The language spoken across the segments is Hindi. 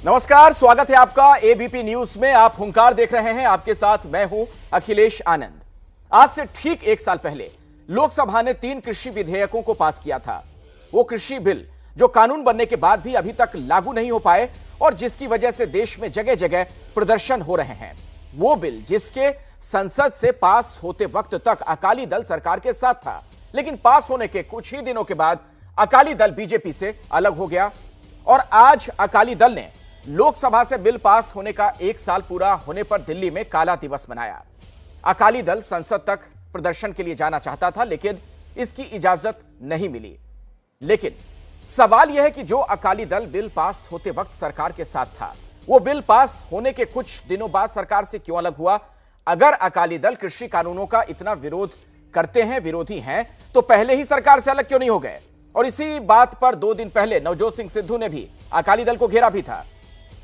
नमस्कार, स्वागत है आपका एबीपी न्यूज में। आप हुंकार देख रहे हैं, आपके साथ मैं हूं अखिलेश आनंद। आज से ठीक एक साल पहले लोकसभा ने 3 कृषि विधेयकों को पास किया था। वो कृषि बिल जो कानून बनने के बाद भी अभी तक लागू नहीं हो पाए और जिसकी वजह से देश में जगह जगह प्रदर्शन हो रहे हैं। वो बिल जिसके संसद से पास होते वक्त तक अकाली दल सरकार के साथ था, लेकिन पास होने के कुछ ही दिनों के बाद अकाली दल बीजेपी से अलग हो गया और आज अकाली दल ने लोकसभा से बिल पास होने का 1 साल पूरा होने पर दिल्ली में काला दिवस मनाया। अकाली दल संसद तक प्रदर्शन के लिए जाना चाहता था, लेकिन इसकी इजाजत नहीं मिली। लेकिन सवाल यह है कि जो अकाली दल बिल पास होते वक्त सरकार के साथ था, वो बिल पास होने के कुछ दिनों बाद सरकार से क्यों अलग हुआ? अगर अकाली दल कृषि कानूनों का इतना विरोध करते हैं, विरोधी हैं, तो पहले ही सरकार से अलग क्यों नहीं हो गए? और इसी बात पर 2 दिन पहले नवजोत सिंह सिद्धू ने भी अकाली दल को घेरा भी था।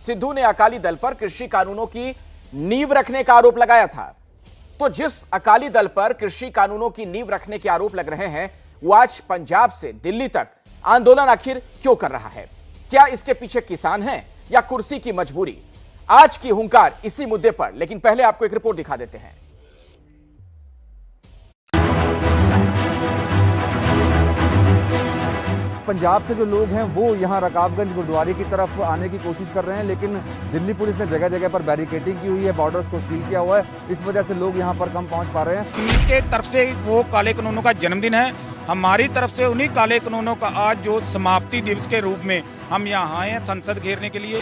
सिद्धू ने अकाली दल पर कृषि कानूनों की नींव रखने का आरोप लगाया था। तो जिस अकाली दल पर कृषि कानूनों की नींव रखने के आरोप लग रहे हैं, वो आज पंजाब से दिल्ली तक आंदोलन आखिर क्यों कर रहा है? क्या इसके पीछे किसान हैं या कुर्सी की मजबूरी? आज की हुंकार इसी मुद्दे पर, लेकिन पहले आपको एक रिपोर्ट दिखा देते हैं। पंजाब से जो लोग हैं वो यहाँ रकाबगंज गुरुद्वारे की तरफ आने की कोशिश कर रहे हैं, लेकिन दिल्ली पुलिस ने जगह जगह पर बैरिकेडिंग की हुई है, बॉर्डर्स को सील किया हुआ है। इस वजह से लोग यहाँ पर कम पहुँच पा रहे हैं। पीर के तरफ से वो काले कानूनों का जन्मदिन है, हमारी तरफ से उन्हीं काले कानूनों का आज जो समाप्ति दिवस के रूप में हम यहाँ आए हैं संसद घेरने के लिए।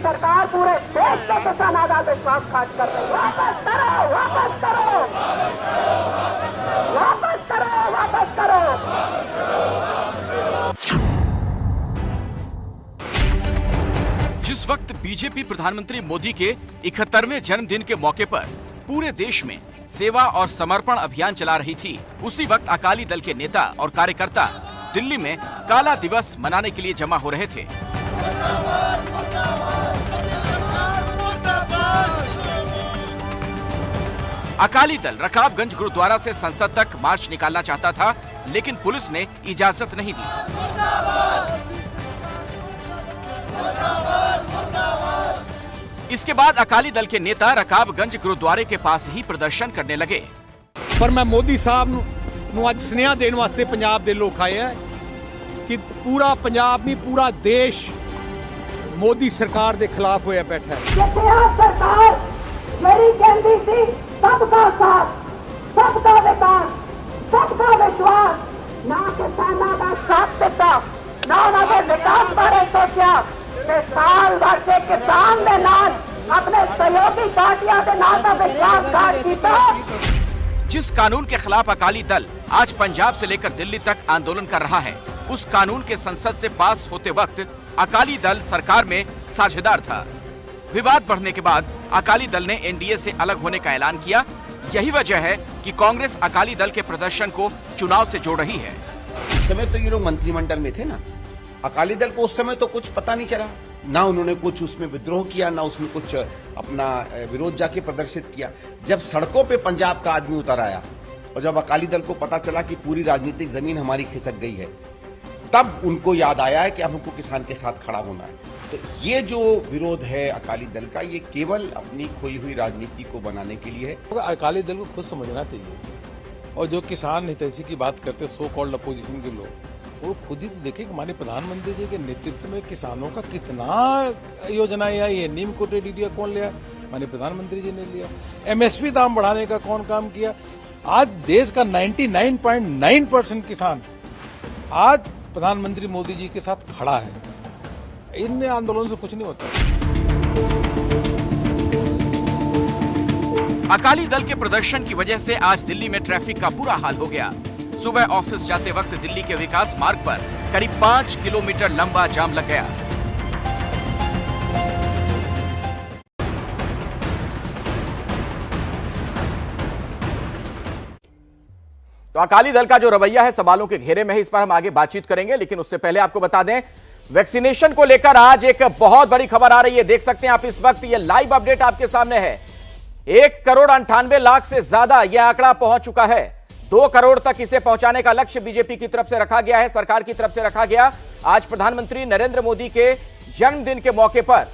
सरकार पूरे देश के किसानों का विश्वासघात कर रही है। वापस करो, वापस करो, वापस करो, वापस करो। जिस वक्त बीजेपी प्रधानमंत्री मोदी के 71वें जन्मदिन के मौके पर पूरे देश में सेवा और समर्पण अभियान चला रही थी, उसी वक्त अकाली दल के नेता और कार्यकर्ता दिल्ली में काला दिवस मनाने के लिए जमा हो रहे थे। अकाली दल रकाबगंज गुरुद्वारा से संसद तक मार्च निकालना चाहता था, लेकिन पुलिस ने इजाजत नहीं दी। इसके बाद अकाली दल के नेता रकाबगंज गुरुद्वारे के पास ही प्रदर्शन करने लगे। पर मैं मोदी साहब ਨੂੰ ਅੱਜ ਸੁਨੇਹਾ ਦੇਣ ਵਾਸਤੇ ਪੰਜਾਬ ਦੇ ਲੋਕ ਆਏ ਆ ਕਿ पूरा पंजाब नहीं पूरा देश मोदी सरकार के खिलाफ होया बैठा है। सरकार मेरी कहती थी सबका साथ, सबका विकास, सबका विश्वास, ना किसानों का साथ दिता, ना उन्होंने विकास बारे सोचा। साल भर से किसान ने नाल अपने सहयोगी पार्टियों के नाल का विश्वासघात किया। जिस कानून के खिलाफ अकाली दल आज पंजाब से लेकर दिल्ली तक आंदोलन कर रहा है, उस कानून के संसद से पास होते वक्त अकाली दल सरकार में साझेदार था। विवाद बढ़ने के बाद अकाली दल ने एनडीए से अलग होने का ऐलान किया। यही वजह है कि कांग्रेस अकाली दल के प्रदर्शन को चुनाव से जोड़ रही है। उस समय तो ये लोग मंत्रिमंडल में थे ना, अकाली दल को उस समय तो कुछ पता नहीं चला, ना उन्होंने कुछ उसमें विद्रोह किया, ना उसमें कुछ अपना विरोध जाके प्रदर्शित किया। जब सड़कों पे पंजाब का आदमी उतर आया और जब अकाली दल को पता चला कि पूरी राजनीतिक जमीन हमारी खिसक गई है, तब उनको याद आया है कि हमको किसान के साथ खड़ा होना है। तो ये जो विरोध है अकाली दल का, ये केवल अपनी खोई हुई राजनीति को बनाने के लिए है। अकाली दल को खुद समझना चाहिए, और जो किसान हितैषी की बात करते सो कॉल्ड अपोजिशन के लोग, वो खुद ही देखे कि हमारे प्रधानमंत्री जी के नेतृत्व में किसानों का कितना योजनाएं आई है। नीम कोटेड यूरिया कौन लिया? हमारे प्रधानमंत्री जी ने लिया। एमएसपी दाम बढ़ाने का कौन काम किया? आज देश का 99.9% किसान आज प्रधानमंत्री मोदी जी के साथ खड़ा है। इन आंदोलन से कुछ नहीं होता। अकाली दल के प्रदर्शन की वजह से आज दिल्ली में ट्रैफिक का बुरा हाल हो गया। सुबह ऑफिस जाते वक्त दिल्ली के विकास मार्ग पर करीब 5 किलोमीटर लंबा जाम लग गया। तो अकाली दल का जो रवैया है सवालों के घेरे में है, इस पर हम आगे बातचीत करेंगे, लेकिन उससे पहले आपको बता दें वैक्सीनेशन को लेकर आज एक बहुत बड़ी खबर आ रही है। देख सकते हैं आप इस वक्त ये लाइव अपडेट आपके सामने है। 1,98,00,000 से ज्यादा यह आंकड़ा पहुंच चुका है। 2 करोड़ तक इसे पहुंचाने का लक्ष्य बीजेपी की तरफ से रखा गया है, सरकार की तरफ से रखा गया। आज प्रधानमंत्री नरेंद्र मोदी के जन्मदिन के मौके पर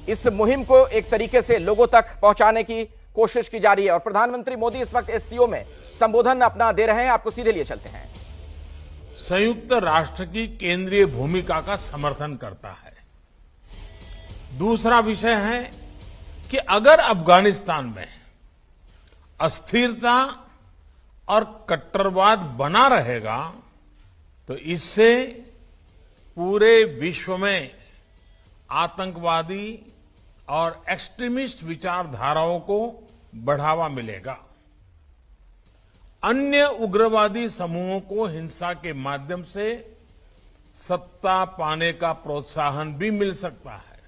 इस मुहिम को एक तरीके से लोगों तक पहुंचाने की कोशिश की जा रही है और प्रधानमंत्री मोदी इस वक्त एससीओ में संबोधन अपना दे रहे हैं। आपको सीधे लिए चलते हैं। संयुक्त राष्ट्र की केंद्रीय भूमिका का समर्थन करता है। दूसरा विषय है कि अगर अफगानिस्तान में अस्थिरता और कट्टरवाद बना रहेगा तो इससे पूरे विश्व में आतंकवादी और एक्सट्रीमिस्ट विचारधाराओं को बढ़ावा मिलेगा। अन्य उग्रवादी समूहों को हिंसा के माध्यम से सत्ता पाने का प्रोत्साहन भी मिल सकता है।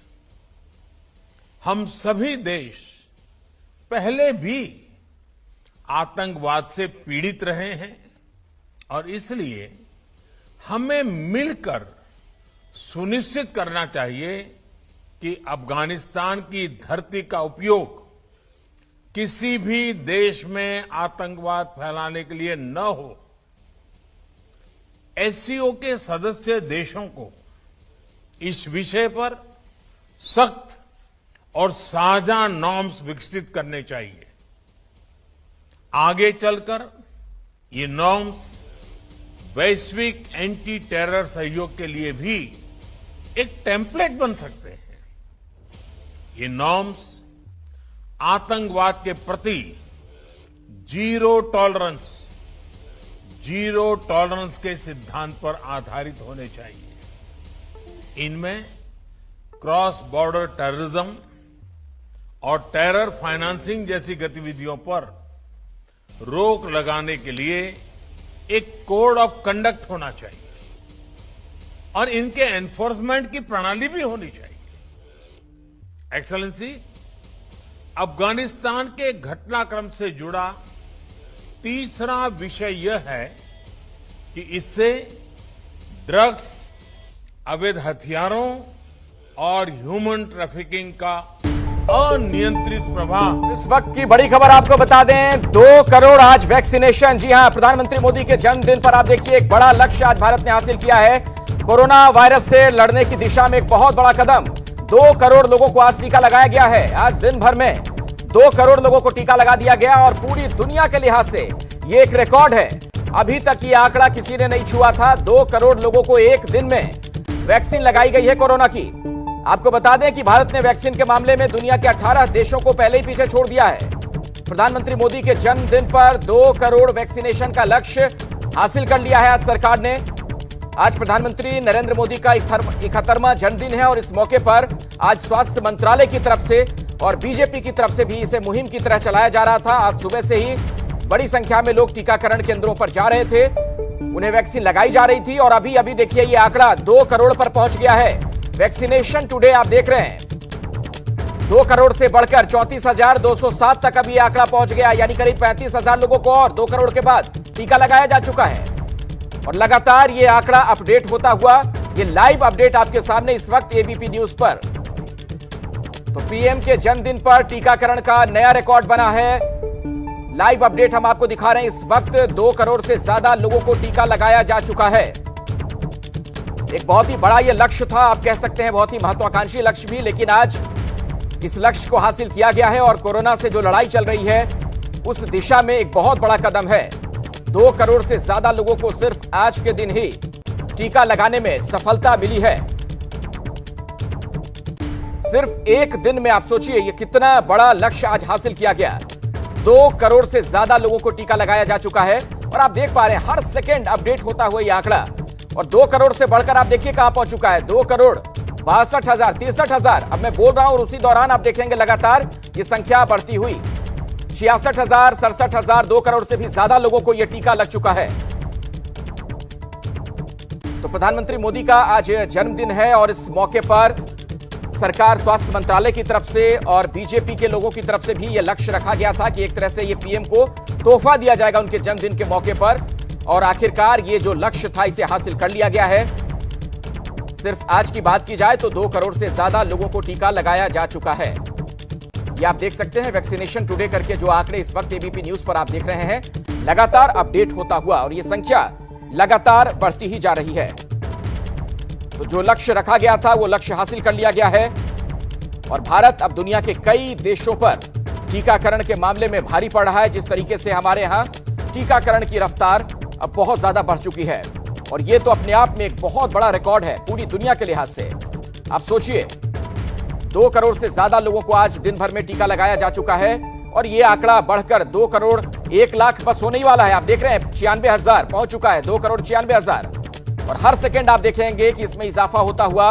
हम सभी देश पहले भी आतंकवाद से पीड़ित रहे हैं और इसलिए हमें मिलकर सुनिश्चित करना चाहिए कि अफगानिस्तान की धरती का उपयोग किसी भी देश में आतंकवाद फैलाने के लिए न हो। एससीओ के सदस्य देशों को इस विषय पर सख्त और साझा नॉर्म्स विकसित करने चाहिए। आगे चलकर ये नॉर्म्स वैश्विक एंटी टेरर सहयोग के लिए भी एक टेम्पलेट बन सकते हैं। ये नॉर्म्स आतंकवाद के प्रति जीरो टॉलरेंस के सिद्धांत पर आधारित होने चाहिए। इनमें क्रॉस बॉर्डर टेररिज्म और टेरर फाइनेंसिंग जैसी गतिविधियों पर रोक लगाने के लिए एक कोड ऑफ कंडक्ट होना चाहिए और इनके एनफोर्समेंट की प्रणाली भी होनी चाहिए। एक्सेलेंसी, अफगानिस्तान के घटनाक्रम से जुड़ा तीसरा विषय यह है कि इससे ड्रग्स, अवैध हथियारों और ह्यूमन ट्रैफिकिंग का अनियंत्रित प्रभाव। इस वक्त की बड़ी खबर आपको बता दें, 2 करोड़ आज वैक्सीनेशन। जी हां, प्रधानमंत्री मोदी के जन्मदिन पर आप देखिए एक बड़ा लक्ष्य आज भारत ने हासिल किया है। कोरोना वायरस से लड़ने की दिशा में एक बहुत बड़ा कदम। 2 करोड़ लोगों को आज टीका लगाया गया है। आज दिन भर में 2 करोड़ लोगों को टीका लगा दिया गया और पूरी दुनिया के लिहाज से ये एक रिकॉर्ड है। अभी तक ये आंकड़ा किसी ने नहीं छुआ था। 2 करोड़ लोगों को एक दिन में वैक्सीन लगाई गई है कोरोना की। आपको बता दें कि भारत ने वैक्सीन के मामले में दुनिया के 18 देशों को पहले ही पीछे छोड़ दिया है। प्रधानमंत्री मोदी के जन्मदिन पर 2 करोड़ वैक्सीनेशन का लक्ष्य हासिल कर लिया है आज सरकार ने। आज प्रधानमंत्री नरेंद्र मोदी का 71वां जन्मदिन है और इस मौके पर आज स्वास्थ्य मंत्रालय की तरफ से और बीजेपी की तरफ से भी इसे मुहिम की तरह चलाया जा रहा था। आज सुबह से ही बड़ी संख्या में लोग टीकाकरण केंद्रों पर जा रहे थे, उन्हें वैक्सीन लगाई जा रही थी और अभी अभी देखिए ये आंकड़ा 2 करोड़ पर पहुंच गया है। वैक्सीनेशन टुडे आप देख रहे हैं 2 करोड़ से बढ़कर 34,207 तक अभी आंकड़ा पहुंच गया, यानी करीब 35,000 लोगों को और 2 करोड़ के बाद टीका लगाया जा चुका है और लगातार ये आंकड़ा अपडेट होता हुआ, ये लाइव अपडेट आपके सामने इस वक्त एबीपी न्यूज पर। तो पीएम के जन्मदिन पर टीकाकरण का नया रिकॉर्ड बना है। लाइव अपडेट हम आपको दिखा रहे हैं। इस वक्त 2 करोड़ से ज्यादा लोगों को टीका लगाया जा चुका है। एक बहुत ही बड़ा यह लक्ष्य था, आप कह सकते हैं बहुत ही महत्वाकांक्षी लक्ष्य भी, लेकिन आज इस लक्ष्य को हासिल किया गया है और कोरोना से जो लड़ाई चल रही है उस दिशा में एक बहुत बड़ा कदम है। 2 करोड़ से ज्यादा लोगों को सिर्फ आज के दिन ही टीका लगाने में सफलता मिली है। सिर्फ एक दिन में आप सोचिए ये कितना बड़ा लक्ष्य आज हासिल किया गया। 2 करोड़ से ज्यादा लोगों को टीका लगाया जा चुका है और आप देख पा रहे हैं हर सेकेंड अपडेट होता हुआ ये आंकड़ा। और 2 करोड़ से बढ़कर आप देखिए कहां पहुंच चुका है, 2 करोड़ 62,000, 63,000। अब मैं बोल रहा हूं और उसी दौरान आप देखेंगे लगातार ये संख्या बढ़ती हुई 66,000, 67,000, 2 करोड़ से भी ज्यादा लोगों को यह टीका लग चुका है। तो प्रधानमंत्री मोदी का आज जन्मदिन है और इस मौके पर सरकार, स्वास्थ्य मंत्रालय की तरफ से और बीजेपी के लोगों की तरफ से भी यह लक्ष्य रखा गया था कि एक तरह से ये पीएम को तोहफा दिया जाएगा उनके जन्मदिन के मौके पर, और आखिरकार ये जो लक्ष्य था इसे हासिल कर लिया गया है। सिर्फ आज की बात की जाए तो 2 करोड़ से ज्यादा लोगों को टीका लगाया जा चुका है। ये आप देख सकते हैं वैक्सीनेशन टुडे करके जो आंकड़े इस वक्त एबीपी न्यूज पर आप देख रहे हैं, लगातार अपडेट होता हुआ और ये संख्या लगातार बढ़ती ही जा रही है। तो जो लक्ष्य रखा गया था वो लक्ष्य हासिल कर लिया गया है और भारत अब दुनिया के कई देशों पर टीकाकरण के मामले में भारी पड़ रहा है। जिस तरीके से हमारे यहां टीकाकरण की रफ्तार अब बहुत ज्यादा बढ़ चुकी है और ये तो अपने आप में एक बहुत बड़ा रिकॉर्ड है पूरी दुनिया के लिहाज से। आप सोचिए, 2 करोड़ से ज्यादा लोगों को आज दिन भर में टीका लगाया जा चुका है और ये आंकड़ा बढ़कर 2 करोड़ 1 लाख बस होने ही वाला है। आप देख रहे हैं 96,000 पहुंच चुका है, 2 करोड़ 96,000 और हर सेकंड आप देखेंगे कि इसमें इजाफा होता हुआ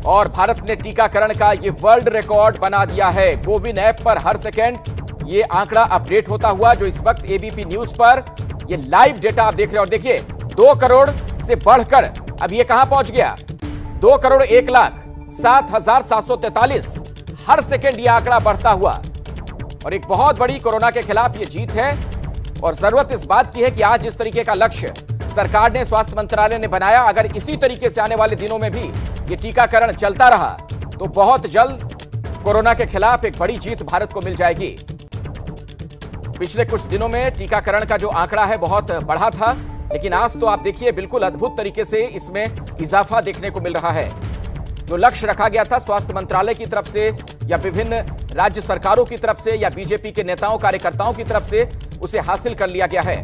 और भारत ने टीकाकरण का ये वर्ल्ड रिकॉर्ड बना दिया है। कोविन ऐप पर हर सेकंड ये आंकड़ा अपडेट होता हुआ जो इस वक्त एबीपी न्यूज पर ये लाइव डेटा आप देख रहे हैं और देखिए 2 करोड़ से बढ़कर अब ये कहां पहुंच गया, 2 करोड़ 1 लाख 7,743। हर सेकंड ये आंकड़ा बढ़ता हुआ और एक बहुत बड़ी कोरोना के खिलाफ ये जीत है। और जरूरत इस बात की है कि आज जिस तरीके का लक्ष्य सरकार ने, स्वास्थ्य मंत्रालय ने बनाया, अगर इसी तरीके से आने वाले दिनों में भी ये टीकाकरण चलता रहा तो बहुत जल्द कोरोना के खिलाफ एक बड़ी जीत भारत को मिल जाएगी। पिछले कुछ दिनों में टीकाकरण का जो आंकड़ा है बहुत बढ़ा था, लेकिन आज तो आप देखिए बिल्कुल अद्भुत तरीके से इसमें इजाफा देखने को मिल रहा है। जो लक्ष्य रखा गया था स्वास्थ्य मंत्रालय की तरफ से या विभिन्न राज्य सरकारों की तरफ से या बीजेपी के नेताओं कार्यकर्ताओं की तरफ से, उसे हासिल कर लिया गया है।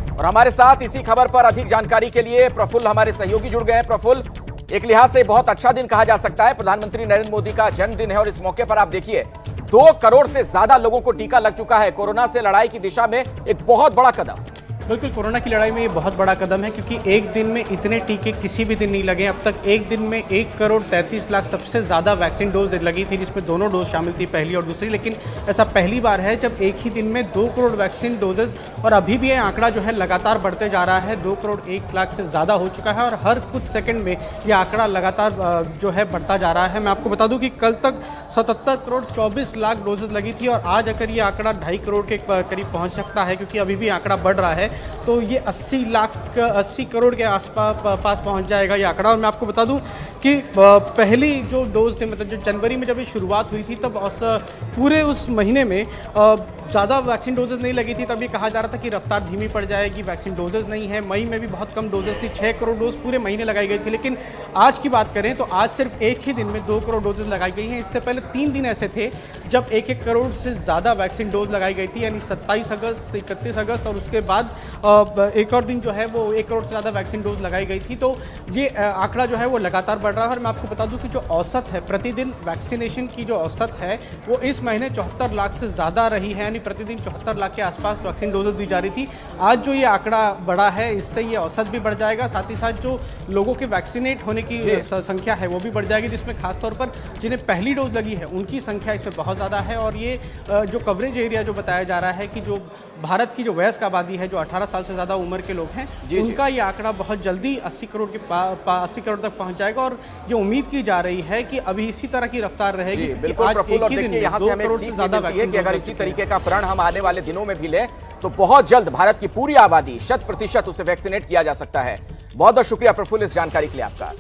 और हमारे साथ इसी खबर पर अधिक जानकारी के लिए प्रफुल्ल हमारे सहयोगी जुड़ गए हैं। प्रफुल्ल, एक लिहाज से बहुत अच्छा दिन कहा जा सकता है, प्रधानमंत्री नरेंद्र मोदी का जन्मदिन है और इस मौके पर आप देखिए 2 करोड़ से ज्यादा लोगों को टीका लग चुका है। कोरोना से लड़ाई की दिशा में एक बहुत बड़ा कदम। बिल्कुल, कोरोना की लड़ाई में ये बहुत बड़ा कदम है क्योंकि एक दिन में इतने टीके किसी भी दिन नहीं लगे। अब तक एक दिन में 1 करोड़ 33 लाख सबसे ज़्यादा वैक्सीन डोज लगी थी, जिसमें दोनों डोज शामिल थी, पहली और दूसरी। लेकिन ऐसा पहली बार है जब एक ही दिन में 2 करोड़ वैक्सीन डोजेज, और अभी भी ये आंकड़ा जो है लगातार बढ़ते जा रहा है। 2 करोड़ 1 लाख से ज़्यादा हो चुका है और हर कुछ सेकेंड में ये आंकड़ा लगातार जो है बढ़ता जा रहा है। मैं आपको बता दूँ कि कल तक 77 करोड़ 24 लाख डोजेज लगी थी और आज अगर ये आंकड़ा 2.5 करोड़ के करीब पहुँच सकता है, क्योंकि अभी भी आंकड़ा बढ़ रहा है, तो ये 80 करोड़ के आसपास पहुंच जाएगा ये आंकड़ा। और मैं आपको बता दूं कि पहली जो डोज थे, मतलब जो जनवरी में जब ये शुरुआत हुई थी, तब पूरे उस महीने में ज़्यादा वैक्सीन डोजेज नहीं लगी थी। तब ये कहा जा रहा था कि रफ्तार धीमी पड़ जाएगी, वैक्सीन डोजेज नहीं है। मई में भी बहुत कम डोजेज थी, 6 करोड़ डोज पूरे महीने लगाई गई थी। लेकिन आज की बात करें तो आज सिर्फ एक ही दिन में 2 करोड़ डोजेज लगाई गई हैं। इससे पहले 3 दिन ऐसे थे जब 1-1 करोड़ से ज़्यादा वैक्सीन डोज लगाई गई थी, यानी 27 अगस्त, 31 अगस्त और उसके बाद एक और दिन जो है वो 1 करोड़ से ज़्यादा वैक्सीन डोज लगाई गई थी। तो ये आंकड़ा जो है वो लगातार बढ़ रहा है। और मैं आपको बता दूं कि जो औसत है प्रतिदिन वैक्सीनेशन की, जो औसत है वो इस महीने 74 लाख से ज़्यादा रही है, यानी प्रतिदिन 74 लाख के आसपास वैक्सीन डोजेज दी जा रही थी। आज जो ये आंकड़ा बढ़ा है, इससे ये औसत भी बढ़ जाएगा, साथ ही साथ जो लोगों के वैक्सीनेट होने की संख्या है वो भी बढ़ जाएगी, जिसमें खासतौर पर जिन्हें पहली डोज लगी है उनकी संख्या इसमें बहुत ज़्यादा है। और ये जो कवरेज एरिया जो बताया जा रहा है कि जो भारत की जो वयस्क आबादी है, जो 18 साल से ज़्यादा उम्र के लोग हैं, उनका ये आंकड़ा बहुत जल्दी 80 करोड़ के 80 करोड़ तक पहुंच जाएगा। और ये उम्मीद की जा रही है कि अभी इसी तरह की रफ्तार रहेगी। बिल्कुल प्रफुल्ल, और देखिए यहाँ से हमें एक सीख मिलती है कि अगर इसी तरीके का प्रण हम आने वाले दिनों में भी लें तो बहुत जल्द भारत की पूरी आबादी 100% उसे वैक्सीनेट किया जा सकता है। बहुत बहुत शुक्रिया प्रफुल्ल इस जानकारी के लिए आपका।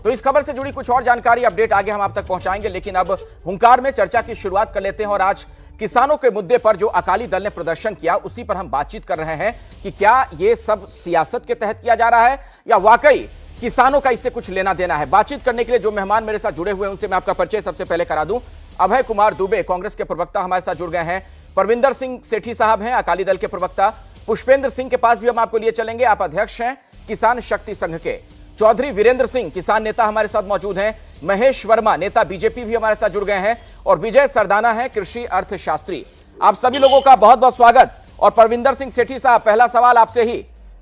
तो इस खबर से जुड़ी कुछ और जानकारी अपडेट आगे हम आप तक पहुंचाएंगे, लेकिन अब हुंकार में चर्चा की शुरुआत कर लेते हैं। और आज किसानों के मुद्दे पर जो अकाली दल ने प्रदर्शन किया उसी पर हम बातचीत कर रहे हैं कि क्या यह सब सियासत के तहत किया जा रहा है या वाकई किसानों का इससे कुछ लेना देना है। बातचीत करने के लिए जो मेहमान मेरे साथ जुड़े हुए हैं उनसे मैं आपका परिचय सबसे पहले करा दूं। अभय कुमार दुबे कांग्रेस के प्रवक्ता हमारे साथ जुड़ गए हैं। परविंदर सिंह सेठी साहब हैं अकाली दल के प्रवक्ता। पुष्पेंद्र सिंह के पास भी हम आपको लिए चलेंगे, आप अध्यक्ष हैं किसान शक्ति संघ के। चौधरी वीरेंद्र सिंह किसान नेता हमारे साथ मौजूद हैं। महेश वर्मा नेता बीजेपी भी हमारे साथ जुड़ गए हैं और विजय सरदाना है कृषि अर्थशास्त्री। आप सभी लोगों का बहुत बहुत स्वागत। और परविंदर सिंह सेठी साहब, पहला सवाल आपसे ही।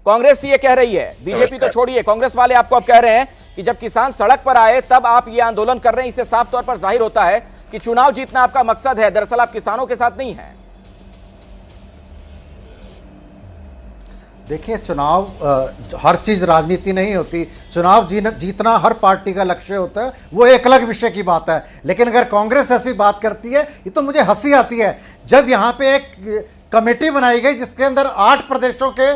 कांग्रेस ये कह रही है, बीजेपी तो छोड़िए, कांग्रेस वाले आपको अब कह रहे हैं कि जब किसान सड़क पर आए तब आप ये आंदोलन कर रहे हैं, इससे साफ तौर पर जाहिर होता है कि चुनाव जीतना आपका मकसद है, दरअसल आप किसानों के साथ नहीं है। देखिए, चुनाव हर चीज़ राजनीति नहीं होती। चुनाव जीतना हर पार्टी का लक्ष्य होता है, वो एक अलग विषय की बात है। लेकिन अगर कांग्रेस ऐसी बात करती है, ये तो मुझे हंसी आती है। जब यहाँ पे एक कमेटी बनाई गई जिसके अंदर 8 प्रदेशों के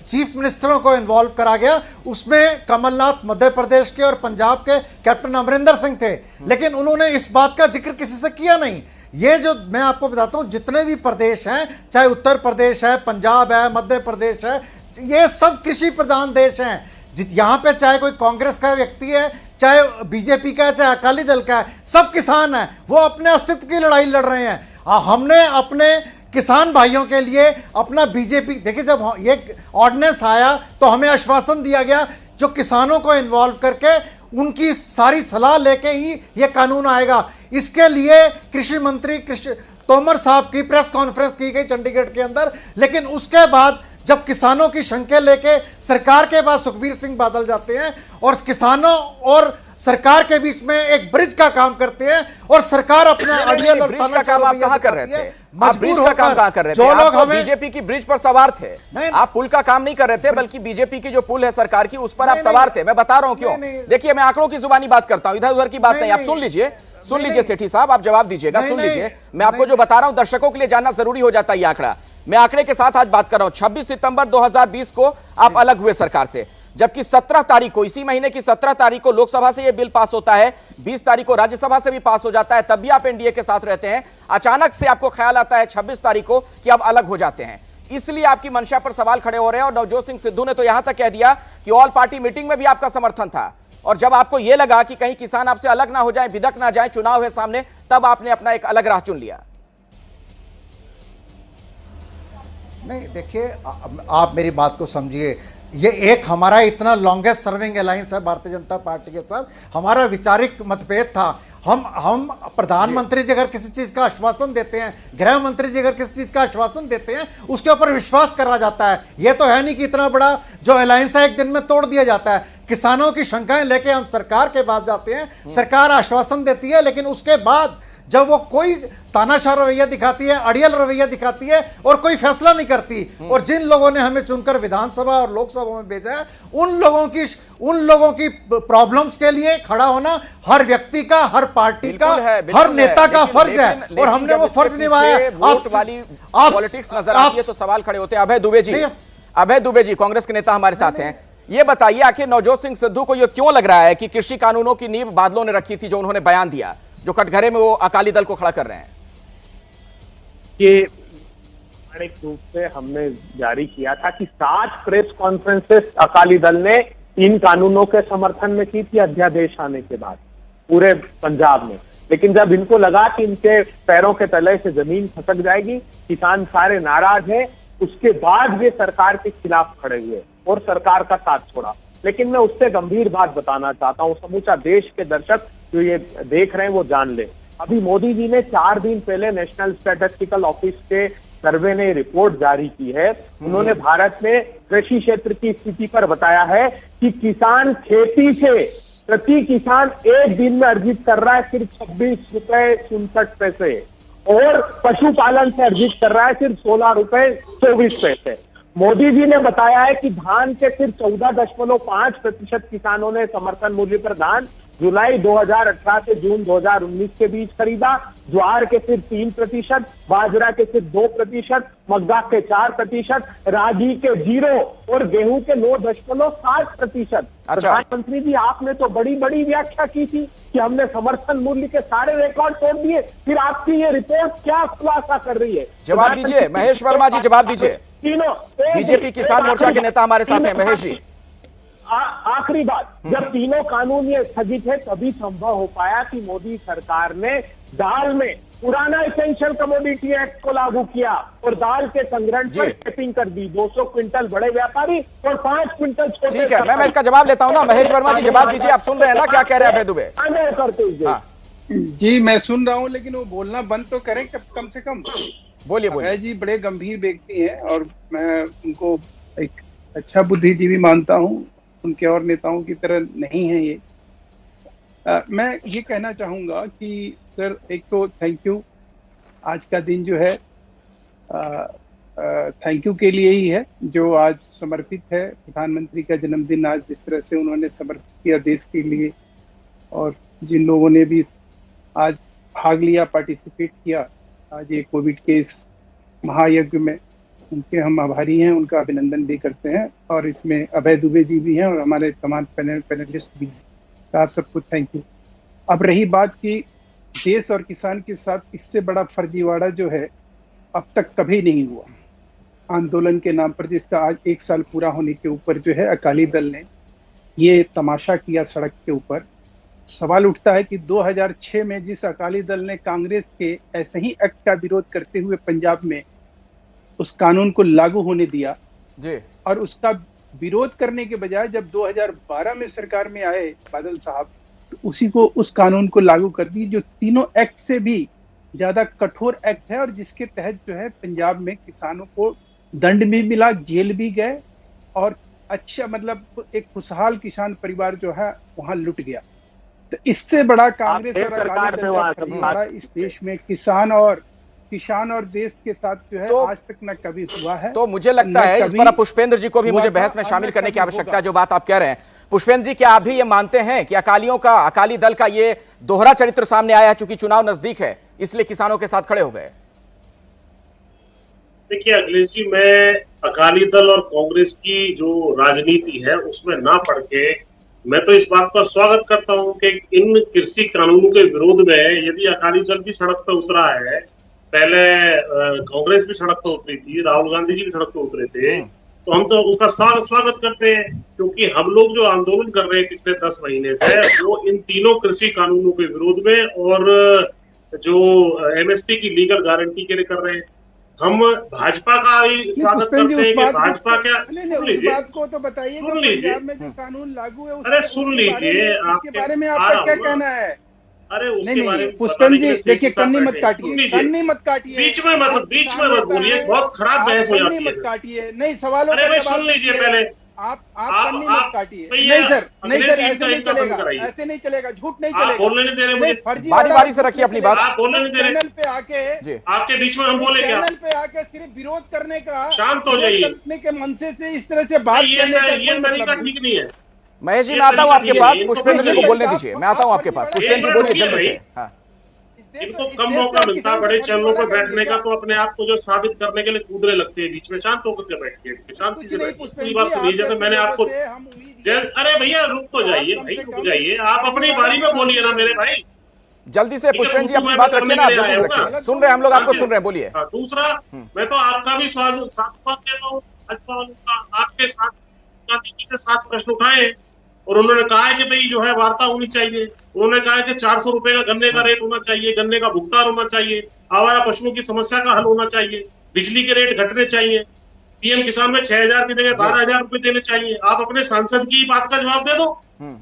चीफ मिनिस्टरों को इन्वॉल्व करा गया, उसमें कमलनाथ मध्य प्रदेश के और पंजाब के कैप्टन अमरिंदर सिंह थे, लेकिन उन्होंने इस बात का जिक्र किसी से किया नहीं। ये जो मैं आपको बताता हूं, जितने भी प्रदेश हैं, चाहे उत्तर प्रदेश है, पंजाब है, मध्य प्रदेश है, ये सब कृषि प्रधान देश हैं। यहाँ पे चाहे कोई कांग्रेस का व्यक्ति है, चाहे बीजेपी का है, चाहे अकाली दल का है, सब किसान हैं, वो अपने अस्तित्व की लड़ाई लड़ रहे हैं। हमने अपने किसान भाइयों के लिए अपना बीजेपी, देखिए जब ये ऑर्डिनेंस आया तो हमें आश्वासन दिया गया जो किसानों को इन्वॉल्व करके उनकी सारी सलाह लेके ही ये कानून आएगा। इसके लिए कृषि मंत्री तोमर साहब की प्रेस कॉन्फ्रेंस की गई चंडीगढ़ के अंदर, लेकिन उसके बाद जब किसानों की शंका लेके सरकार के पास सुखबीर सिंह बादल जाते हैं और किसानों और सरकार के बीच में एक ब्रिज का काम करते हैं, और सरकार अपना ब्रिज का काम आप कहां कर रहे थे? आप ब्रिज का काम कहां कर रहे थे? जो लोग हमें बीजेपी की ब्रिज पर सवार थे, आप पुल का काम नहीं कर रहे थे, बल्कि बीजेपी की जो पुल है सरकार की, उस पर आप सवार थे। मैं बता रहा हूं क्यों। देखिए, मैं आंकड़ों की जुबानी बात करता हूं, इधर उधर की बात नहीं। आप सुन लीजिए सेठी साहब, आप जवाब दीजिएगा। सुन लीजिए, मैं आपको जो बता रहा हूं दर्शकों के लिए जानना जरूरी हो जाता है ये आंकड़ा। मैं आंकड़े के साथ आज बात कर रहा हूं। 26 सितंबर 2020 को आप अलग हुए सरकार से, जबकि 17 तारीख को, इसी महीने की 17 तारीख को लोकसभा से यह बिल पास होता है, 20 तारीख को राज्यसभा से भी पास हो जाता है, तब भी आप एनडीए के साथ रहते हैं। अचानक से आपको ख्याल आता है 26 तारीख को कि आप अलग हो जाते हैं। इसलिए आपकी मंशा पर सवाल खड़े हो रहे हैं। और नवजोत सिंह सिद्धू ने तो यहां तक कह दिया कि ऑल पार्टी मीटिंग में भी आपका समर्थन था, और जब आपको यह लगा कि कहीं किसान आपसे अलग ना हो जाए, बिदक ना जाए, चुनाव है सामने, तब आपने अपना एक अलग राह चुन लिया। नहीं, देखिए, आप मेरी बात को समझिए। ये एक हमारा इतना लॉन्गेस्ट सर्विंग अलायंस है भारतीय जनता पार्टी के साथ। हमारा विचारिक मतभेद था। हम प्रधानमंत्री जी अगर किसी चीज का आश्वासन देते हैं, गृह मंत्री जी अगर किसी चीज का आश्वासन देते हैं, उसके ऊपर विश्वास करा जाता है। ये तो है नहीं कि इतना बड़ा जो अलायंस है एक दिन में तोड़ दिया जाता है। किसानों की शंकाएं लेके हम सरकार के पास जाते हैं, सरकार आश्वासन देती है, लेकिन उसके बाद जब वो कोई तानाशाह रवैया दिखाती है, अड़ियल रवैया दिखाती है और कोई फैसला नहीं करती, और जिन लोगों ने हमें चुनकर विधानसभा और लोकसभा में भेजा है, उन लोगों की प्रॉब्लम्स के लिए खड़ा होना हर व्यक्ति का, हर पार्टी का, हर नेता का फर्ज है, और हमने वो फर्ज निभाया। आप पॉलिटिक्स नजर आती है तो सवाल खड़े होते हैं। अभय दुबे जी कांग्रेस के नेता हमारे साथ हैं। ये बताइए, आखिर नवजोत सिंह सिद्धू को यह क्यों लग रहा है कि कृषि कानूनों की नींव बादलों ने रखी थी, जो उन्होंने बयान दिया, जो कटघरे में वो अकाली दल को खड़ा कर रहे हैं? ये प्रामाणिक रूप से हमने जारी किया था कि 7 प्रेस कॉन्फ्रेंसेस अकाली दल ने इन कानूनों के समर्थन में की थी अध्यादेश आने के बाद पूरे पंजाब में। लेकिन जब इनको लगा कि इनके पैरों के तले से जमीन खसक जाएगी, किसान सारे नाराज हैं, उसके बाद वे सरकार के खिलाफ खड़े हुए और सरकार का साथ छोड़ा। लेकिन मैं उससे गंभीर बात बताना चाहता हूं, समूचा देश के दर्शक जो ये देख रहे हैं वो जान ले। अभी मोदी जी ने 4 दिन पहले नेशनल स्टैटिस्टिकल ऑफिस के सर्वे ने रिपोर्ट जारी की है। उन्होंने भारत में कृषि क्षेत्र की स्थिति पर बताया है कि किसान खेती से प्रति किसान एक दिन में अर्जित कर रहा है सिर्फ 26 रुपए 67 पैसे, और पशुपालन से अर्जित कर रहा है सिर्फ 16 रुपए 24 पैसे। मोदी जी ने बताया है कि धान के सिर्फ 14.5% किसानों ने समर्थन मूल्य पर धान जुलाई 2018 से जून 2019 के बीच खरीदा, ज्वार के सिर्फ 3%, बाजरा के सिर्फ 2%, मक्का के 4%, रागी के 0 और गेहूं के 9.7%। प्रधानमंत्री जी, आपने तो बड़ी बड़ी व्याख्या की थी कि हमने समर्थन मूल्य के सारे रिकॉर्ड तोड़ दिए, फिर आपकी ये रिपोर्ट क्या खुलासा कर रही है? जवाब दीजिए महेश वर्मा जी, जवाब दीजिए। बीजेपी किसान मोर्चा के नेता हमारे साथ हैं, महेश जी। आखिरी बात, जब तीनों कानून ये स्थगित है तभी संभव हो पाया कि मोदी सरकार ने दाल में पुराना एसेंशियल कमोडिटी एक्ट को लागू किया और दाल के संग्रहण पर कैपिंग कर दी। 200 क्विंटल बड़े व्यापारी और 5 क्विंटल छोटे। ठीक है, मैं इसका जवाब लेता हूं ना। महेश वर्मा जी जवाब दीजिए, आप सुन रहे हैं ना क्या कह रहे हैं अभय दुबे? जी मैं सुन रहा हूं, लेकिन वो बोलना बंद तो करें कम से कम। बोलिए। अभय जी बड़े गंभीर व्यक्ति हैं और मैं उनको एक अच्छा बुद्धिजीवी मानता हूं, उनके और नेताओं की तरह नहीं है ये। मैं ये कहना चाहूंगा कि सर, एक तो थैंक यू। आज का दिन जो है थैंक यू के लिए ही है, जो आज समर्पित है। प्रधानमंत्री का जन्मदिन आज जिस तरह से उन्होंने समर्पित किया देश के लिए, और जिन लोगों ने भी आज भाग लिया, पार्टिसिपेट किया आज ये कोविड के इस महायज्ञ में, उनके हम आभारी हैं, उनका अभिनंदन भी करते हैं। और इसमें अभय दुबे जी भी हैं और हमारे तमाम पैनलिस्ट भी हैं, तो आप सबको थैंक यू। अब रही बात कि देश और किसान के साथ इससे बड़ा फर्जीवाड़ा जो है अब तक कभी नहीं हुआ आंदोलन के नाम पर, जिसका आज 1 साल पूरा होने के ऊपर जो है अकाली दल ने ये तमाशा किया सड़क के ऊपर। सवाल उठता है कि 2006 में जिस अकाली दल ने कांग्रेस के ऐसे ही एक्ट का विरोध करते हुए पंजाब में उस कानून को लागू होने दिया जी, और उसका विरोध करने के बजाय जब 2012 में सरकार में आए बादल साहब, तो उसी को, उस कानून को लागू कर दी, जो तीनों एक्ट से भी ज्यादा कठोर एक्ट है और जिसके तहत जो है पंजाब में किसानों को दंड भी मिला, जेल भी गए, और अच्छा मतलब एक खुशहाल किसान परिवार जो है वहां लुट गया। तो इससे बड़ा कांग्रेस और अकाली दल का फर्जीवाड़ा इस देश में किसान और देश के साथ जो है आज तक न कभी हुआ है। तो मुझे लगता है इस पर पुष्पेंद्र जी को भी मुझे बहस में शामिल करने की आवश्यकता है, जो बात आप कह रहे हैं। पुष्पेंद्र जी, क्या आप भी ये मानते हैं कि अकाली दल का ये दोहरा चरित्र सामने आया है, चूंकि चुनाव नजदीक है इसलिए किसानों के साथ खड़े हो गए? देखिए अखिलेश जी, मैं अकाली दल और कांग्रेस की जो राजनीति है उसमें ना पढ़ के मैं तो इस बात का स्वागत करता हूं कि इन कृषि कानूनों के विरोध में यदि अकाली दल भी सड़क पर उतरा है, पहले कांग्रेस भी सड़क पर उतरी थी, राहुल गांधी जी भी सड़क पर उतरे थे, तो हम तो उसका स्वागत करते हैं, क्योंकि हम लोग जो आंदोलन कर रहे हैं पिछले 10 महीने से वो इन तीनों कृषि कानूनों के विरोध में और जो एमएसपी की लीगल गारंटी के लिए कर रहे हैं। हम भाजपा का ही स्वागत करते हैं कि भाजपा क्या, सुन लीजिए, बात को तो बताइए, सुन लीजिए, में जो कानून लागू है अरे सुन लीजिए, आपके बारे में आपका क्या कहना है? अरे उसके बारे में पुष्पेंद्र जी देखिए, कन्नी मत काटिए, बीच में मत बोलिए, बहुत खराब बहस हो जाती है, मत काटिए, नहीं सवालों अरे सुन लीजिए पहले, आप कन्नी मत काटिए। नहीं सर, ऐसे नहीं चलेगा, झूठ नहीं चलेगा। बोलने नहीं दे रहे मुझे, बारी से रखिए अपनी बात। आप बोलने नहीं दे रहे, चैनल पे आके आपके बीच में हम बोले क्या? चैनल पे आके सिर्फ विरोध करने का, शांत हो जाइए, करने के मनसे से इस तरह से बात करने का ये तरीका ठीक नहीं है। महेश जी, मैं आता हूँ आपके पास, पुष्पेंद्र जी को बोलने दीजिए, मैं आता हूँ आपके पास। पुष्पेंद्र जी बोलिए जल्दी से। हाँ, इनको कम मौका मिलता है बड़े चैनलों पर बैठने का, तो अपने आप को जो साबित करने के लिए कूदने लगते हैं बीच में। शांत होकर के बैठिए, शांति से बैठिए, पूरी बात सुनिए। जैसे मैंने आपको, अरे भैया रुक तो जाइए भाई, रुक जाइए, आप अपनी बारी में बोलिए ना मेरे भाई, जल्दी से। पुष्पेंद्र जी अपनी बात रखिए ना, आप जल्दी रखिए, सुन रहे हैं हम लोग, आपको सुन रहे हैं, बोलिए। दूसरा, मैं तो आपका भी साधुवाद देता हूँ, आपके साथ प्रश्न उठाए और उन्होंने कहा है कि भाई जो है वार्ता होनी चाहिए। उन्होंने कहा है कि 400 रुपए का गन्ने का रेट होना चाहिए, गन्ने का भुगतान होना चाहिए, आवारा पशुओं की समस्या का हल होना चाहिए, बिजली के रेट घटने चाहिए, पीएम किसान में 6,000 की जगह 12,000 रुपए देने चाहिए। आप अपने सांसद की बात का जवाब दे दो,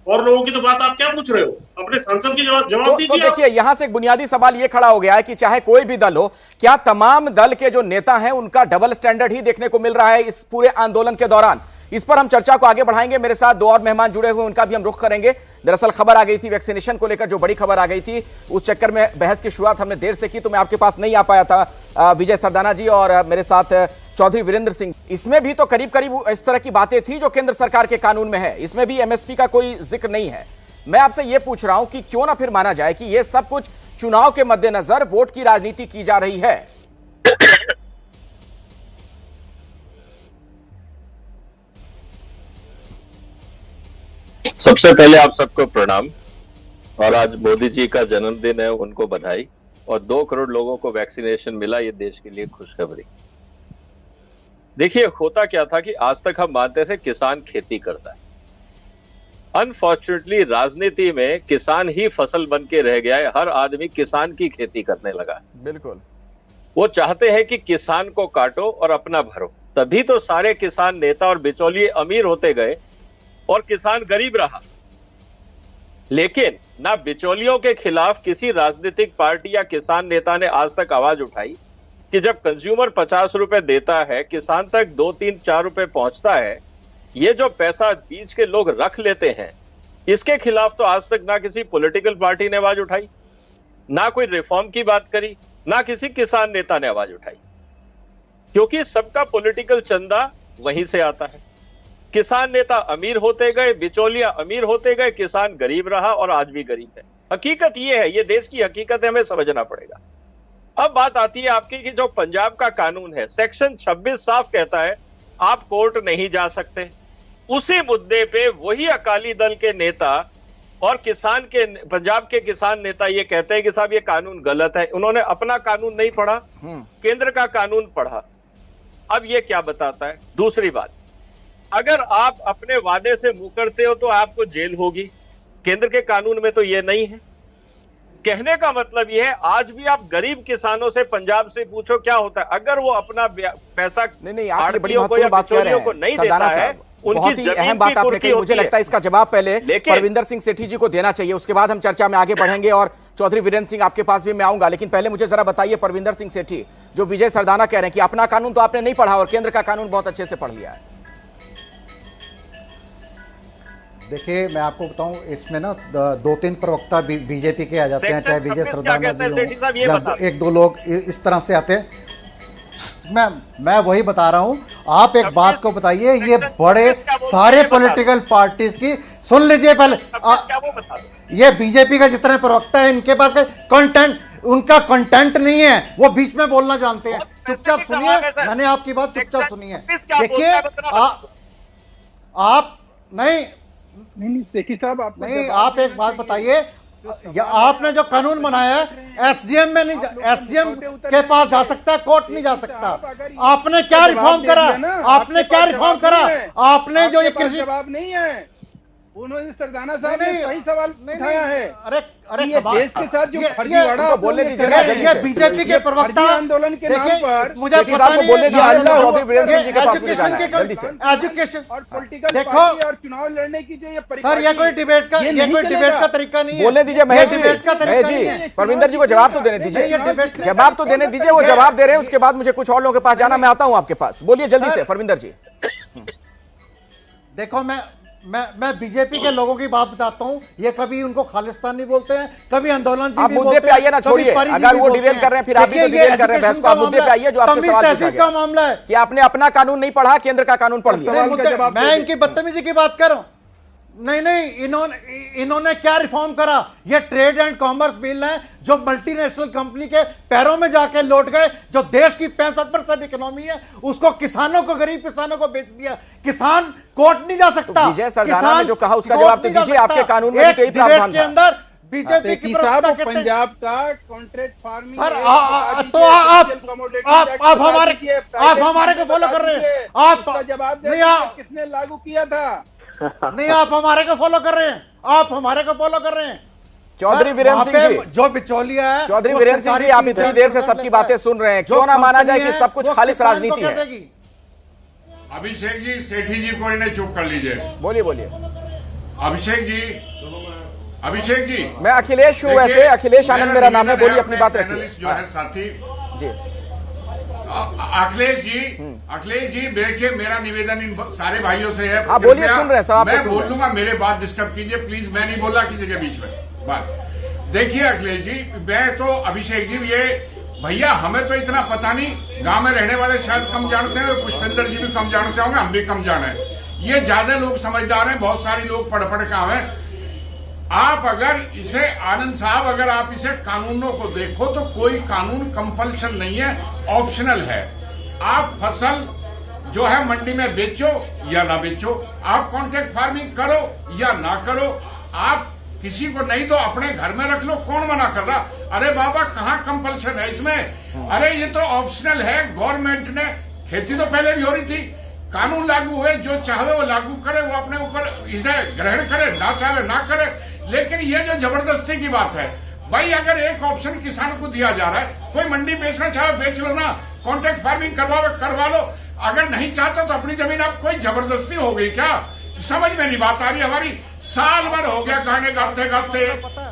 और लोगों की तो बात आप क्या पूछ रहे हो? अपने सांसद की जवाब दीजिए। तो देखिए, यहां से एक बुनियादी सवाल ये खड़ा हो गया है कि चाहे कोई भी दल हो, क्या तमाम दल के जो नेता हैं उनका डबल स्टैंडर्ड ही देखने को मिल रहा है इस पूरे आंदोलन के दौरान? इस पर हम चर्चा को आगे बढ़ाएंगे। मेरे साथ 2 और मेहमान जुड़े हुए, उनका भी हम रुख करेंगे। दरअसल खबर आ गई थी वैक्सीनेशन को लेकर, जो बड़ी खबर आ गई थी, उस चक्कर में बहस की शुरुआत हमने देर से की, तो मैं आपके पास नहीं आ पाया था। विजय सरदाना जी और मेरे साथ चौधरी वीरेंद्र सिंह, इसमें भी तो करीब करीब इस तरह की बातें थी जो केंद्र सरकार के कानून में है, इसमें भी एमएसपी का कोई जिक्र नहीं है। मैं आपसे यह पूछ रहा हूं कि क्यों ना फिर माना जाए कि यह सब कुछ चुनाव के मद्देनजर वोट की राजनीति की जा रही है। सबसे पहले आप सबको प्रणाम, और आज मोदी जी का जन्मदिन है, उनको बधाई। और 2 करोड़ लोगों को वैक्सीनेशन मिला, ये देश के लिए खुशखबरी। देखिए, होता क्या था कि आज तक हम मानते थे किसान खेती करता है। अनफॉर्चुनेटली राजनीति में किसान ही फसल बन के रह गया है, हर आदमी किसान की खेती करने लगा। बिल्कुल, वो चाहते हैं कि किसान को काटो और अपना भरो, तभी तो सारे किसान नेता और बिचौलिए अमीर होते गए और किसान गरीब रहा। लेकिन ना बिचौलियों के खिलाफ किसी राजनीतिक पार्टी या किसान नेता ने आज तक आवाज उठाई कि जब कंज्यूमर 50 रुपए देता है, किसान तक 2, 3, 4 रुपए पहुंचता है, ये जो पैसा बीच के लोग रख लेते हैं, इसके खिलाफ तो आज तक ना किसी पॉलिटिकल पार्टी ने आवाज उठाई, ना कोई रिफॉर्म की बात करी, ना किसी किसान नेता ने आवाज उठाई। क्योंकि सबका पॉलिटिकल चंदा वहीं से आता है। किसान नेता अमीर होते गए, बिचौलिया अमीर होते गए, किसान गरीब रहा और आज भी गरीब है। हकीकत ये है, ये देश की हकीकत है, हमें समझना पड़ेगा। अब बात आती है आपकी कि जो पंजाब का कानून है, सेक्शन 26 साफ कहता है आप कोर्ट नहीं जा सकते। उसी मुद्दे पे वही अकाली दल के नेता और पंजाब के किसान नेता ये कहते हैं कि साहब ये कानून गलत है। उन्होंने अपना कानून नहीं पढ़ा, केंद्र का कानून पढ़ा। अब ये क्या बताता है? दूसरी बात, अगर आप अपने वादे से मुकरते हो तो आपको जेल होगी। केंद्र के कानून में तो ये नहीं है। कहने का मतलब यह है, आज भी आप गरीब किसानों से पंजाब से पूछो क्या होता है। अगर वो अपना पैसा आड़तियों को या बिचौलियों को नहीं देता है, बहुत ही अहम बात आपने कही। मुझे लगता है इसका जवाब पहले परविंदर सिंह सेठी जी को देना चाहिए, उसके बाद हम चर्चा में आगे बढ़ेंगे। और चौधरी वीरेंद्र सिंह आपके पास भी मैं आऊंगा, लेकिन पहले मुझे जरा बताइए परविंदर सिंह सेठी, जो विजय सरदाना कह रहे हैं कि अपना कानून तो आपने नहीं पढ़ा और केंद्र का कानून बहुत अच्छे से पढ़ लिया है। देखिए, मैं आपको बताऊं, इसमें ना 2-3 प्रवक्ता बीजेपी के आ जाते हैं, चाहे विजय सरदाना जी हो या एक दो लोग इस तरह से आते हैं। मैं वही बता रहा हूं। आप एक बात को बताइए, ये बड़े सारे पॉलिटिकल पार्टीज की सुन लीजिए पहले। ये बीजेपी का जितने प्रवक्ता है, इनके पास कंटेंट, उनका कंटेंट नहीं है, वो बीच में बोलना जानते हैं। चुपचाप सुनिए, मैंने आपकी बात चुपचाप सुनी है। देखिए, आप नहीं सेठी साहब, आप नहीं, आप एक बात बताइए, आपने जो कानून बनाया है, एसडीएम में नहीं, एसडीएम के पास जा सकता है, कोर्ट नहीं जा सकता। आपने क्या रिफॉर्म करा? आपने क्या रिफॉर्म करा? आपने जो ये कृषि, जवाब नहीं है। उन्होंने सरदाना साहब ने सही सवाल उठाया है। अरे ये देश के साथ जो फर्जीवाड़ा बोलने दीजिए, ये बीजेपी के प्रवक्ता आंदोलन के नाम पर मुझे पता नहीं बोलने एजुकेशन और पॉलिटिकल पार्टी और चुनाव लड़ने की जो ये सर, ये कोई डिबेट का तरीका नहीं है। बोलने दीजिए महेश जी, परविंदर जी को जवाब तो देने दीजिए, जवाब तो देने दीजिए। वो जवाब दे रहे हैं, उसके बाद मुझे कुछ और लोगों के पास जाना, मैं आता हूं आपके पास। बोलिए जल्दी से परविंदर जी। देखो, मैं बीजेपी के लोगों की बात बताता हूं, ये कभी उनको खालिस्तानी बोलते हैं, कभी आंदोलन जी आप मुद्दे पे आइए ना, छोड़िए। अगर वो डिरेल कर रहे हैं, फिर आप भी तो डिरेल कर रहे हैं बहस को। आप मुद्दे पे आइए, जो आपसे सवाल पूछा गया का मामला है कि आपने अपना कानून नहीं पढ़ा, केंद्र का कानून पढ़ लिया। मैं इनकी बदतमीजी की बात कर रहा हूं। नहीं, इन्होंने क्या रिफॉर्म करा? ये ट्रेड एंड कॉमर्स बिल है जो मल्टीनेशनल कंपनी के पैरों में जाके लौट गए। जो देश की 65% इकोनॉमी है, उसको किसानों को, गरीब किसानों को बेच दिया। किसान कोर्ट नहीं जा सकता। विजय सरदाना ने जो कहा उसका जवाब तो दीजिए। आपके कानून में तो यही प्रावधान के अंदर बीजेपी की पंजाब का कॉन्ट्रैक्ट फार्मिंग, सर, तो आप हमारे को फॉलो कर रहे हैं। आप जवाब किसने लागू किया था? नहीं, आप हमारे को फॉलो कर रहे हैं, आप हमारे को फॉलो कर रहे हैं। चौधरी वीरेंद्र सिंह जी, जो बिचौलिया है, चौधरी वीरेंद्र सिंह जी, आप इतनी देर से सबकी बातें सुन रहे हैं, क्यों ना माना जाए कि सब कुछ खालिश राजनीति है? अभिषेक जी, सेठी जी को इन्हें चुप कर लीजिए। बोलिए। अभिषेक जी, मैं अखिलेश हूँ, वैसे अखिलेश आनंद मेरा नाम है। बोलिए, अपनी बात रखिए। जो है साथी जी, अखिलेश जी, देखिए, मेरा निवेदन इन सारे भाइयों से है। आप बोलिए, सुन रहे हैं साहब। मैं बोल लूंगा, मेरे बात डिस्टर्ब कीजिए प्लीज। मैं नहीं बोला किसी के बीच में बात। देखिए अखिलेश जी, मैं तो अभिषेक जी, ये भैया हमें तो इतना पता नहीं, गांव में रहने वाले शायद कम जानते हैं, पुष्पेंद्र जी भी कम जानते होंगे, हम भी कम जाने। ये ज्यादा लोग समझदार हैं, बहुत सारे लोग पढ़ के आवे। आप अगर इसे, आनंद साहब, अगर आप इसे कानूनों को देखो तो कोई कानून कंपल्शन नहीं है, ऑप्शनल है। आप फसल जो है मंडी में बेचो या ना बेचो, आप कॉन्ट्रैक्ट फार्मिंग करो या ना करो, आप किसी को नहीं तो अपने घर में रख लो, कौन मना कर रहा? अरे बाबा, कहाँ कंपल्शन है इसमें? अरे ये तो ऑप्शनल है। गवर्नमेंट ने, खेती तो पहले भी हो रही थी, कानून लागू हुए, जो चाहे वो लागू करे, वो अपने ऊपर इसे ग्रहण करे, ना चाहे ना करे। लेकिन ये जो जबरदस्ती की बात है, भाई अगर एक ऑप्शन किसान को दिया जा रहा है, कोई मंडी बेचना चाहे बेच लो ना, कॉन्ट्रैक्ट फार्मिंग करवा लो। अगर नहीं चाहता तो अपनी जमीन, आप कोई जबरदस्ती हो गई क्या? समझ में नहीं बात आ रही हमारी। साल भर हो गया गाने गाते गाते,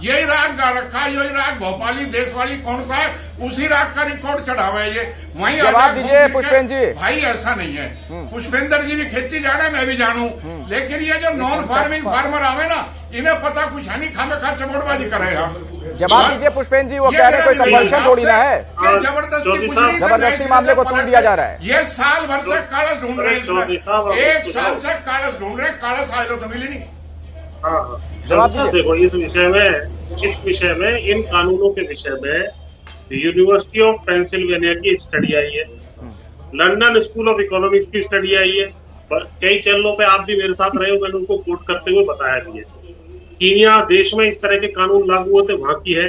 यही राग गा रखा है, यही राग भोपाली देशवाली कौन सा है, उसी राग का रिकॉर्ड चढ़ा हुआ है ये। वहीं जवाब दीजिए पुष्पेंद्र जी। भाई ऐसा नहीं है, पुष्पेंद्र जी भी खेती जाने मैं भी जानू, लेकिन ये जो नॉन फार्मिंग फार्मर आवे ना, इन्हें पता कुछ है नहीं, खामे खा चबोटबाजी करे हम। जवाब दीजिए पुष्पेंद्र जी, वो कह रहे कोई कंपल्शन थोड़ी ना है, जबरदस्ती मामले को तोड़ दिया जा रहा है। ये साल भर से कागज ढूंढ रहे हैं, एक साल से कागज ढूंढ रहे हैं, कागज आए तो मिली नहीं। हाँ, देखो इस विषय में इन कानूनों के विषय में यूनिवर्सिटी ऑफ पेंसिल्वेनिया की स्टडी आई है, लंदन स्कूल ऑफ इकोनॉमिक्स की स्टडी आई है, कई चैनलों पे आप भी मेरे साथ रहे हो, मैंने उनको कोट करते हुए बताया भी है। कीनिया देश में इस तरह के कानून लागू होते वहां की है,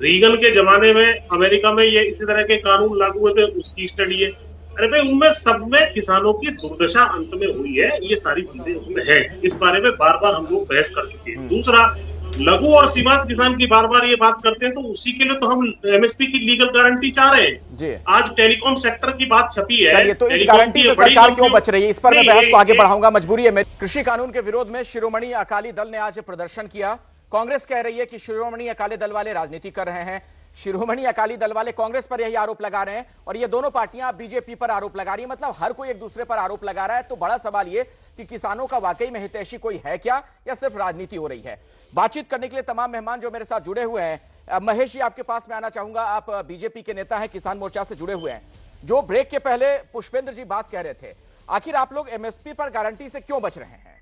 रीगन के जमाने में अमेरिका में ये इसी तरह के कानून लागू हुए थे, उसकी स्टडी है। अरे भाई उनमें सब में किसानों की दुर्दशा अंत में हुई है, ये सारी चीजें उसमें है, इस बारे में बार बार हम लोग बहस कर चुके हैं। दूसरा, लघु और सीमांत किसान की बार बार ये बात करते हैं, तो उसी के लिए तो हम एमएसपी की लीगल गारंटी चाह रहे हैं जी। आज टेलीकॉम सेक्टर की बात छपी है, चलिए तो इस गारंटी से सरकार क्यों बच रही है, इस पर मैं बहस को आगे बढ़ाऊंगा, मजबूरी है। कृषि कानून के विरोध में शिरोमणि अकाली दल ने आज प्रदर्शन किया। कांग्रेस कह रही है कि शिरोमणि अकाली दल वाले राजनीति कर रहे हैं, शिरोमणि अकाली दल वाले कांग्रेस पर यही आरोप लगा रहे हैं, और ये दोनों पार्टियां बीजेपी पर आरोप लगा रही है। मतलब हर कोई एक दूसरे पर आरोप लगा रहा है। तो बड़ा सवाल ये कि किसानों का वाकई में हितैषी कोई है क्या, या सिर्फ राजनीति हो रही है। बातचीत करने के लिए तमाम मेहमान जो मेरे साथ जुड़े हुए हैं, महेश जी आपके पास में आना चाहूंगा, आप बीजेपी के नेता हैं, किसान मोर्चा से जुड़े हुए हैं। जो ब्रेक के पहले पुष्पेंद्र जी बात कह रहे थे, आखिर आप लोग एमएसपी पर गारंटी से क्यों बच रहे हैं?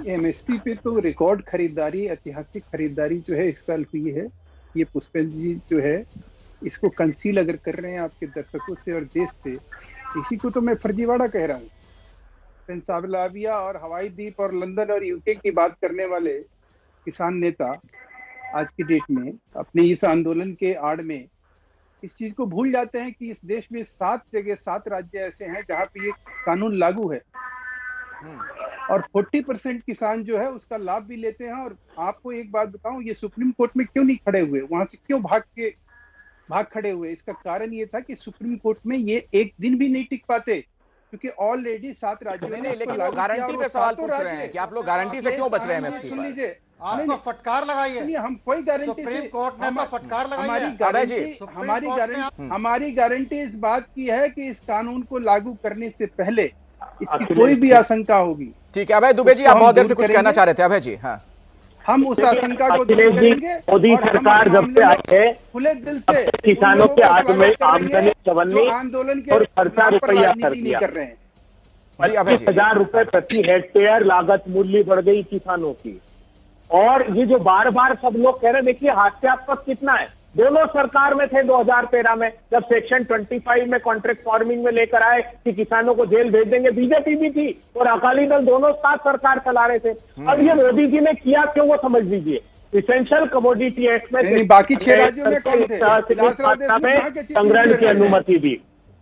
एमएसपी पे तो रिकॉर्ड खरीदारी, ऐतिहासिक खरीदारी जो है इस साल हुई है। ये पुष्पेंद्र जी जो है इसको कंसील अगर कर रहे हैं आपके दर्शकों से और देश से, इसी को तो मैं फर्जीवाड़ा कह रहा हूँ। पेंसावलाविया और हवाई द्वीप और लंदन और यूके की बात करने वाले किसान नेता आज की डेट में अपने इस आंदोलन के आड़ में इस चीज को भूल जाते हैं कि इस देश में 7 राज्य ऐसे हैं जहाँ पे ये कानून लागू है, और 40% किसान जो है उसका लाभ भी लेते हैं। और आपको एक बात बताऊं, ये सुप्रीम कोर्ट में क्यों नहीं खड़े हुए, वहां से क्यों भाग खड़े हुए? इसका कारण ये था कि सुप्रीम कोर्ट में ये एक दिन भी नहीं टिक पाते, क्योंकि ऑलरेडी 7 राज्यों ने इसको लागू किया। गारंटी पे सवाल पूछ रहे हैं कि आप लोग गारंटी से क्यों बच रहे हैं? सुन लीजिए, आपको फटकार लगाई है, हम कोई गारंटी, सुप्रीम कोर्ट ने तो फटकार लगाई है। हमारी गारंटी इस बात की है कि इस कानून को लागू करने से पहले इसकी कोई भी आशंका होगी। ठीक है अभय दुबे जी, आप बहुत देर से कुछ कहना चाह रहे थे। अभय जी, हाँ, हम उस आशंका को दूर करेंगे। मोदी सरकार जब से आई है खुले दिल से किसानों के आंदोलन और खर्चा रुपया नहीं कर रहे हैं। 25,000 रुपए प्रति हेक्टेयर लागत मूल्य बढ़ गई किसानों की। और ये जो बार बार सब लोग कह रहे हैं, देखिए हास्यास्पद कितना है, दोनों सरकार में थे 2013 में, जब सेक्शन 25 में कॉन्ट्रैक्ट फार्मिंग में लेकर आए कि किसानों को जेल भेज देंगे, बीजेपी भी थी और अकाली दल दोनों साथ सरकार चला रहे थे। अब ये मोदी जी ने किया क्यों, वो समझ लीजिए। इसेंशियल कमोडिटी एक्ट में बाकी 6 राज्यों में कौन थे? संग्रहण की अनुमति दी।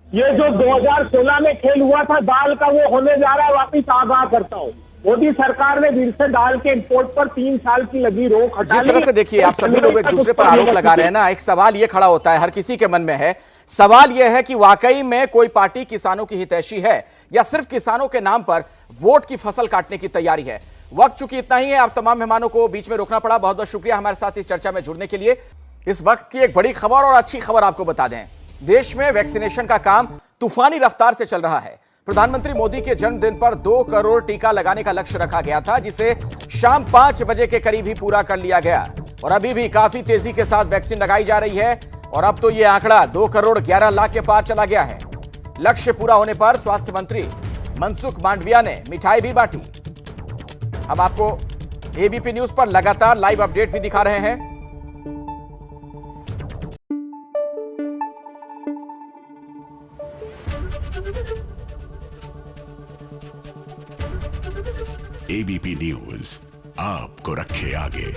ये जो 2016 में खेल हुआ था दाल का, वो होने जा रहा है वापिस। आगाह करता हूँ, मोदी सरकार ने फिर से दाल के इंपोर्ट पर 3 साल की लगी रोक हटा ली। जिस तरह से देखिए आप सभी लोग एक दूसरे पर आरोप लगा रहे हैं ना, एक सवाल ये खड़ा होता है हर किसी के मन में है, सवाल यह है कि वाकई में कोई पार्टी किसानों की हितैषी है, या सिर्फ किसानों के नाम पर वोट की फसल काटने की तैयारी है। वक्त चूंकि इतना ही है, आप तमाम मेहमानों को बीच में रोकना पड़ा, बहुत बहुत शुक्रिया हमारे साथ इस चर्चा में जुड़ने के लिए। इस वक्त की एक बड़ी खबर और अच्छी खबर आपको बता दें, देश में वैक्सीनेशन का काम तूफानी रफ्तार से चल रहा है। प्रधानमंत्री मोदी के जन्मदिन पर 2 करोड़ टीका लगाने का लक्ष्य रखा गया था, जिसे शाम 5 बजे के करीब ही पूरा कर लिया गया, और अभी भी काफी तेजी के साथ वैक्सीन लगाई जा रही है, और अब तो यह आंकड़ा 2 करोड़ 11 लाख के पार चला गया है। लक्ष्य पूरा होने पर स्वास्थ्य मंत्री मनसुख मांडविया ने मिठाई भी बांटी। हम आपको एबीपी न्यूज पर लगातार लाइव अपडेट भी दिखा रहे हैं। एबीपी न्यूज आपको रखे आगे।